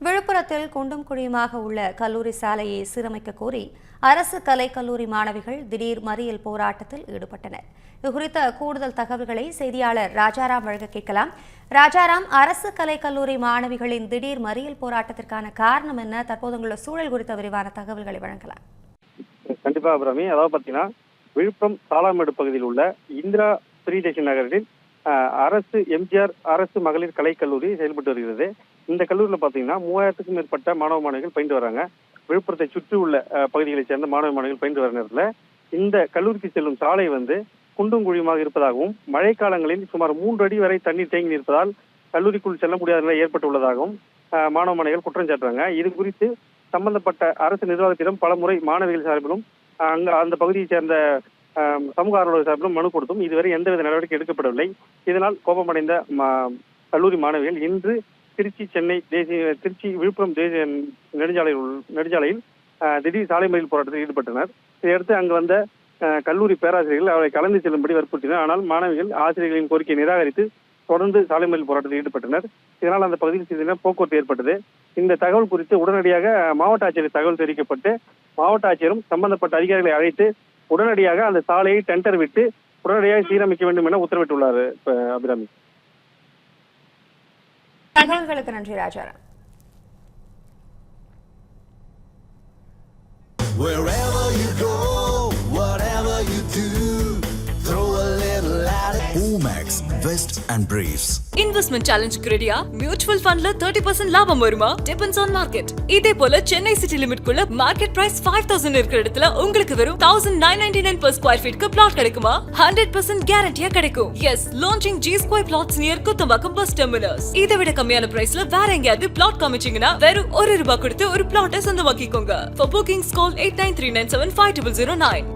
விழுப்புரத்தில் குண்டும் குழியுமாக உள்ள கல்லூரி சாலையை சீரமைக்க கோரி அரசு கலைக்கல்லூரி மாணவிகள் திடீர் மறியல் போராட்டத்தில் ஈடுபட்டனர். இதுகுறித்த கூடுதல் தகவல்களை செய்தியாளர் ராஜாராம் வழங்க கேட்கலாம். ராஜாராம், அரசு கலைக்கல்லூரி மாணவிகளின் திடீர் மறியல் போராட்டத்திற்கான காரணம் என்ன? தற்போது உள்ள சூழல் குறித்த விரிவான தகவல்களை வழங்கலாம். கண்டிப்பா அபிராமி. அதாவது பாத்தீங்கன்னா, விழுப்புரம் சாலாமேடு பகுதியில் உள்ள இந்திரா பிரியதர்ஷினி நகரில் அரசு எம்ஜிஆர் அரசு மகளிர் கலைக்கல்லூரி செயல்பட்டு வருகிறது. இந்த கல்லூரியில் பாத்தீங்கன்னா 3000க்கும் மேற்பட்ட மாணவ மாணவிகள் பயின்று வராங்க. விழுப்புரத்தை சுற்றி உள்ள பகுதிகளைச் சேர்ந்த மாணவ மாணவிகள் பயின்று வர நேரத்தில் இந்த கல்லூரிக்கு செல்லும் சாலை குண்டும் குழியுமாக இருப்பதாகவும், மழைக்காலங்களில் சுமார் 3 அடி வரை தண்ணீர் தேங்கி இருப்பதால் கல்லூரிக்குள் செல்ல முடியாத நிலை ஏற்பட்டுள்ளதாகவும் மாணவ மாணவிகள் குற்றம் சாட்டுறாங்க. இது குறித்து சம்பந்தப்பட்ட அரசு நிர்வாகத்திடம் பல முறை மாணவிகள் சார்பிலும் அந்த பகுதியைச் சேர்ந்த சமூக ஆர்வலர் சார்பிலும் மனு கொடுத்தும் இதுவரை எந்தவித நடவடிக்கை எடுக்கப்படவில்லை. இதனால் கோபமடைந்த கல்லூரி மாணவிகள் இன்று திருச்சி விழுப்புரம் தேசிய நெடுஞ்சாலையில் திடீர் சாலை மறியல் போராட்டத்தில் ஈடுபட்டனர். இதையடுத்து அங்கு வந்த கல்லூரி பேராசிரியர்கள் அவரை கலந்து செல்லும்படி வற்புறுத்தினர். ஆனால் மாணவிகள் ஆசிரியர்களின் கோரிக்கையை நிராகரித்து தொடர்ந்து சாலை மறியல் போராட்டத்தில் ஈடுபட்டனர். இதனால் அந்த பகுதியில் சிறிது போக்குவரத்து ஏற்பட்டது. இந்த தகவல் குறித்து உடனடியாக மாவட்ட ஆட்சியர் தகவல் தெரிவிக்கப்பட்டு மாவட்ட ஆட்சியரும் சம்பந்தப்பட்ட அதிகாரிகளை அழைத்து உடனடியாக அந்த சாலையை டெண்டர் விட்டு உடனடியாக சீரமைக்க வேண்டும் என உத்தரவிட்டுள்ளார். அபிராமி, தகவல்களுக்கு நன்றி Rajaram. Wherever you go, whatever you do, throw a little at it. Omax, Vest and Briefs. Investment challenge ரெடியா? மியூச்சுவல் ஃபண்ட்ல 30% லாபம் வருமா? Depends on market. இதே போல சென்னை சிட்டி லிமிட் குள்ள மார்க்கெட் பிரைஸ் 5000 இருக்கிற இடத்துல உங்களுக்கு வெறும் 1999 per square feet க்கு பிளாட் கிடைக்குமா? 100% கேரண்டியா கிடைக்கும். Yes, launching G Square plots near Kuthambakkam bus terminus. இதை விட கம்மியான பிரைஸ்ல வேற எங்கயாவது பிளாட் காமிச்சீங்கன்னா வெறும் ₹1 கொடுத்து ஒரு பிளாட்டை சொந்தமாக்கிக்கோங்க. For bookings call 8939750009.